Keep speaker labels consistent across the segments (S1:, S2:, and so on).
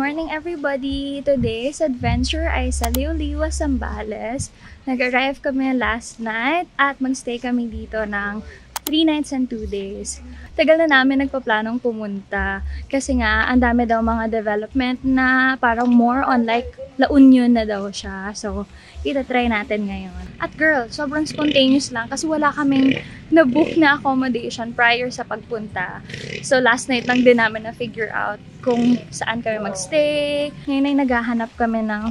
S1: morning everybody! Today's adventure ay sa Liuliwa, Zambales. Nag-arrive kami last night at magstay kami dito ng 3 nights and 2 days. Tagal na namin nagpaplanong pumunta kasi nga ang dami daw mga development na parang more on like La Union na daw siya. So, itatry natin ngayon. At girl, sobrang spontaneous lang kasi wala kaming na-book na accommodation prior sa pagpunta. So, last night lang din namin na-figure out kung saan kami magstay. Ngayon ay naghahanap kami ng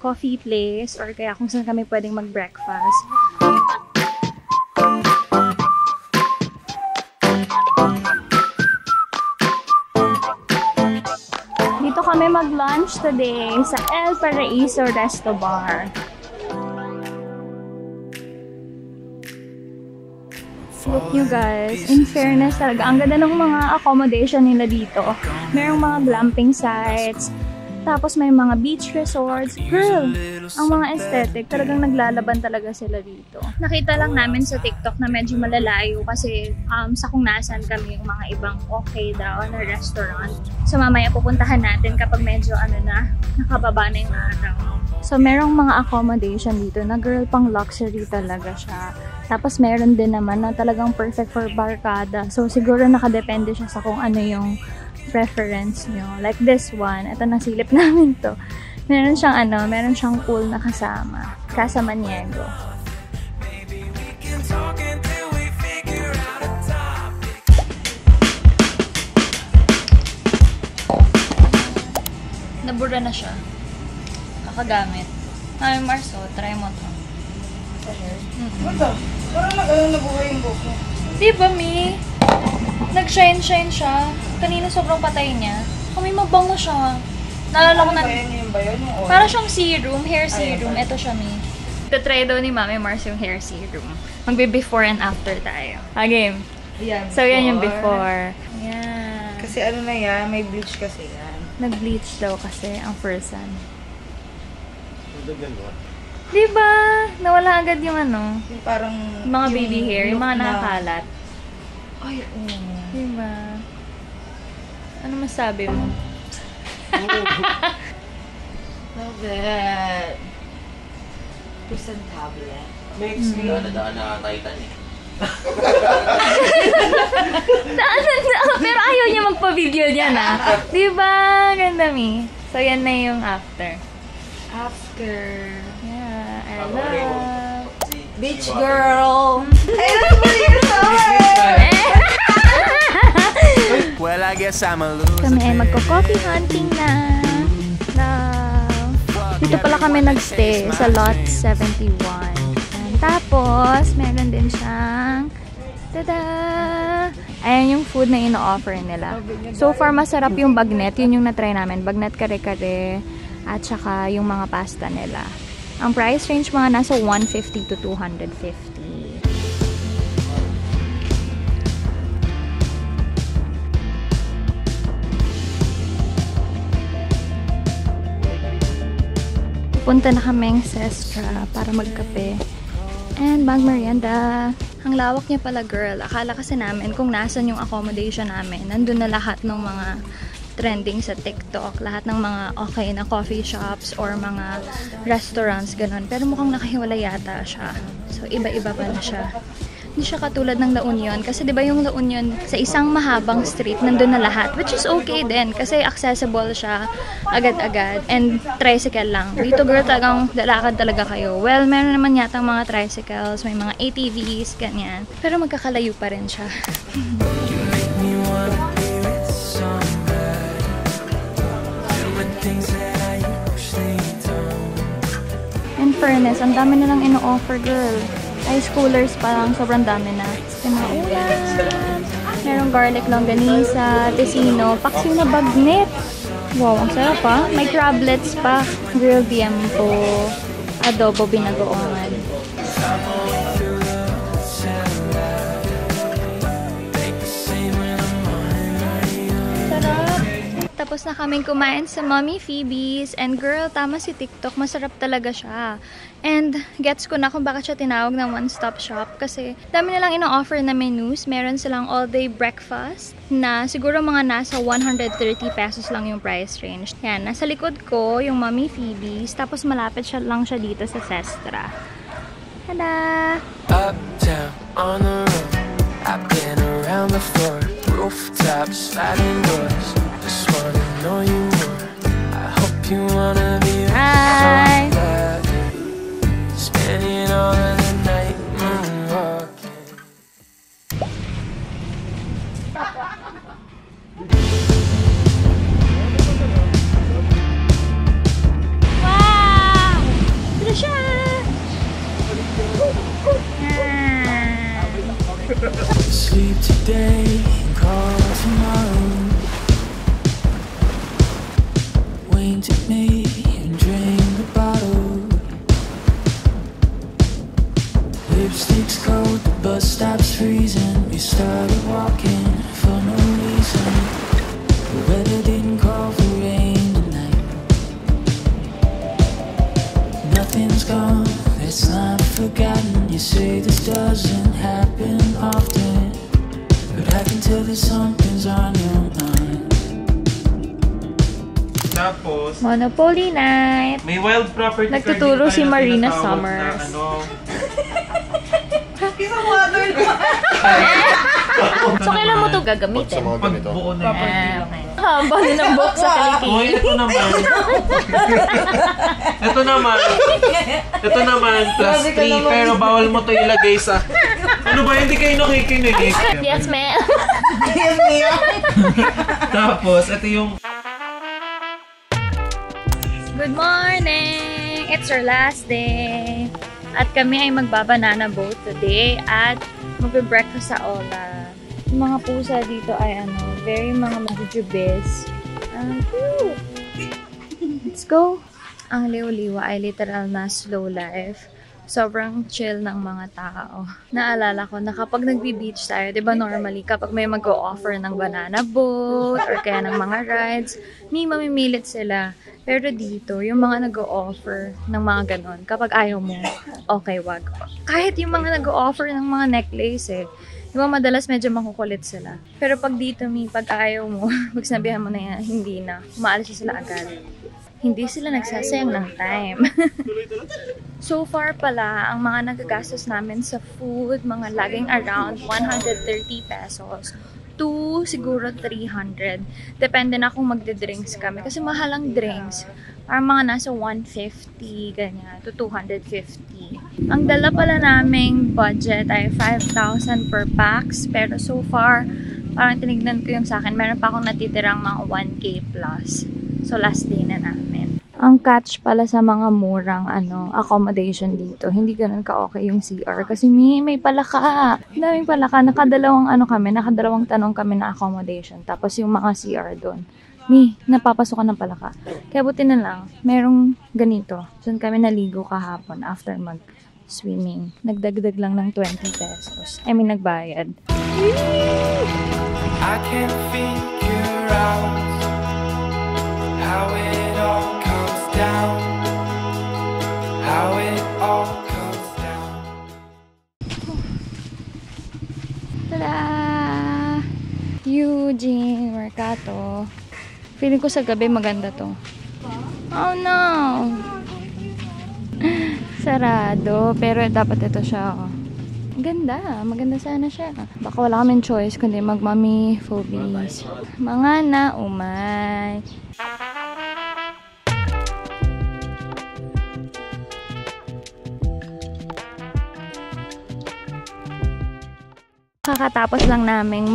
S1: coffee place or kaya kung saan kami pwedeng mag-breakfast. Dito kami mag-lunch today sa El Paraiso Resto Bar. Look nyo guys, in fairness talaga, ang ganda ng mga accommodation nila dito. Merong mga glamping sites, tapos may mga beach resorts. Girl, ang mga aesthetic, talagang naglalaban talaga sila dito. Nakita lang namin sa TikTok na medyo malalayo kasi sa kung nasan kami yung mga ibang okay daw na restaurant. So mamaya pupuntahan natin kapag medyo nakababa na yung araw. So merong mga accommodation dito na girl pang luxury talaga siya. Tapos meron din naman na talagang perfect for barkada. So siguro nakadepende siya sa kung ano yung preference nyo. Like this one, ito nasilip namin to. Meron siyang pool na kasama. Casa Maniego. Nabura na siya. Nakagamit. Ay, Marso, try mo to.
S2: Ano? Parang nabuhay yung buhok mo.
S1: Diba, Mi? Nag-shine-shine siya. Kanina sobrang patay niya. May mabango siya. Naalala ko na.
S2: Yung bayan? Yung
S1: Para siyang serum, hair serum. Ito siya, Mi. Ito-try daw ni Mami Mars yung hair serum. Magbe-before and after tayo. Game.
S2: Yan,
S1: So, yan yung before. Yan.
S2: Kasi ano na yan, may bleach kasi yan.
S1: Nag-bleach daw kasi ang person. Diba? Nawala agad yung
S2: Yung parang...
S1: mga baby hair, yung mga nakakalat.
S2: Ay, oo.
S1: Diba? Ano masabi mo?
S2: Love it. Presentable.
S3: Makes me daan na Titan eh.
S1: Pero ayaw niya magpa-video niya na. Diba? Ganda, Mi. So, yan na yung after.
S2: After.
S1: Yeah, I love.
S2: Beach girl.
S3: Well, I guess I'm a loser.
S1: Kami ay magko-coffee hunting na. Dito pala kami nagstay sa lot 71. And tapos, meron din siyang tada! Ayan yung food na ino-offer nila. So far, masarap yung bagnet. Yun yung na-try namin. Bagnet kare-kare. At saka yung mga pasta nila. Ang price range mga nasa 150 to 250. Punta na kaming Sestra para magkape. And mag-merienda. Ang lawak niya pala, girl. Akala kasi namin kung nasan yung accommodation namin, nandun na lahat ng mga trending sa TikTok, lahat ng mga okay na coffee shops or mga restaurants, ganun. Pero mukhang nakahiwala yata siya. So, iba-iba pala siya. Hindi siya katulad ng La Union. Kasi diba yung La Union, sa isang mahabang street, nandun na lahat. Which is okay din. Kasi accessible siya agad-agad. And tricycle lang. Dito, girl, talagang dalakad talaga kayo. Well, meron naman yata mga tricycles, may mga ATVs, ganyan. Pero magkakalayo pa rin siya. In fairness, ang dami na lang ino-offer, girl. High schoolers pa lang, sobrang dami na. Yung mga ulam. Merong garlic longganisa, tocino, paksiw na bagnet. Wow, ang sarap pa. May crablets pa. Grilled tiempo, adobo binagoongan. Tapos na kaming kumain sa Mommy Phoebe's. And girl, tama si TikTok. Masarap talaga siya. And gets ko na kung bakit siya tinawag ng one-stop shop. Kasi dami nilang ino-offer na menus. Meron silang all-day breakfast na siguro mga nasa 130 pesos lang yung price range. Yan, nasa likod ko yung Mommy Phoebe's. Tapos malapit lang siya dito sa Sestra. Tada!
S4: Uptown on the road, I've been around the floor, rooftops, sliding doors. Just wanna know you more. I hope you wanna be
S1: Hi!
S4: spending all of the night moonwalking.
S1: Wow! Ito siya!
S4: Sleep today and call tomorrow. Wink at me and drink the bottle. Lipstick's cold, the bus stops freezing. We started walking for no reason. The weather didn't call for rain tonight. Nothing's gone, it's not forgotten. You say this doesn't happen often, but I can tell that something's on your mind.
S5: Tapos,
S1: Monopoly night!
S5: may wild property card
S1: Nagtuturo
S5: din
S1: si
S5: tayo na
S1: Marina
S5: tinatawag
S1: Summers.
S5: na, ano,
S2: Isang water naman.
S1: So, kailan mo ito gagamitin?
S5: pagbuo na yun.
S1: Haba din ang book sa
S5: Uy,
S1: kalikili.
S5: ito naman, plus 3, pero bawal mo to ilagay sa, ano ba, hindi kayo nakikinig eh.
S1: Yes, ma'am.
S2: Yes, Mia.
S5: Tapos, ito yung,
S1: Good morning! It's our last day. At kami ay magbabanana boat today at magbe-breakfast sa Ola. Yung mga pusa dito ay very mga majujubis. Cute! Let's go! Ang liw-liwa ay literal na slow life. Sobrang chill ng mga tao. Naalala ko na kapag nagbi-beach tayo, di ba normally kapag may mag-o-offer ng banana boat or kaya ng mga rides, may mamimilit sila. Pero dito, yung mga nag-o-offer ng mga ganon, kapag ayaw mo, okay, wag. Kahit yung mga nag-o-offer ng mga necklace di ba madalas medyo makukulit sila. Pero pag dito, pag ayaw mo, pag sinabihan mo na yan, hindi na, umaalis sila agad. Hindi sila nagsasayang ng time. So far pala, ang mga nagagastos namin sa food, mga laging around 130 pesos to siguro 300. Depende na kung magde-drinks kami. Kasi mahal ang drinks. Parang mga nasa 150, ganyan, to 250. Ang dala pala naming budget ay 5,000 per pax. Pero so far, parang tinignan ko yung sa akin, meron pa akong natitirang mga 1K plus. So last day na namin. Ang catch pala sa mga murang accommodation dito, hindi ganun ka-okay yung CR. Kasi may palaka. Daming palaka. Nakadalawang tanong kami na accommodation. Tapos yung mga CR doon, napapasokan ng palaka. Kaya buti na lang, merong ganito. Doon kami naligo kahapon after mag-swimming. Nagdagdag lang ng 20 pesos. Nagbayad.
S4: I can't figure out how it all comes down. How it all comes down.
S1: Tada! Eugene Mercato. Feeling ko sa gabi maganda to. Oh no! Sarado. Pero dapat ito siya. Ganda. Maganda sana siya. Baka wala kaming choice kundi mag-mommy phobies. Mga naumay. Kakatapos lang naming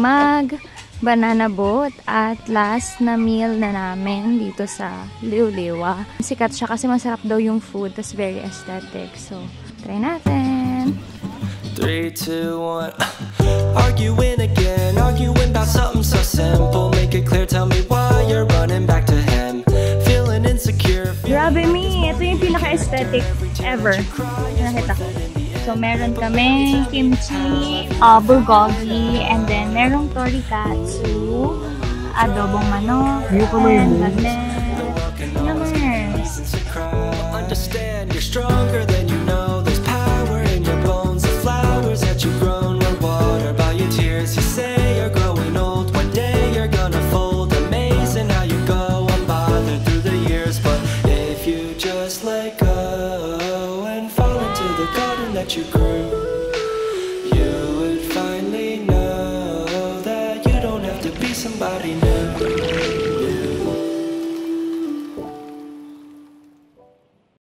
S1: banana boat at last na meal na namin dito sa Liuliwa. Sikat siya kasi masarap daw yung food, tas very aesthetic. So, try natin!
S4: 3, 2, 1. Arguing again, arguing about something so simple. Make it clear, tell me why you're running back to him. Feeling insecure.
S1: Grabe me! Ito yung pinaka-aesthetic ever na nakita ko. So, meron kami kimchi, bulgogi, and then merong torikatsu, adobong manok,
S5: Yung kamay mo.
S1: and lagnet.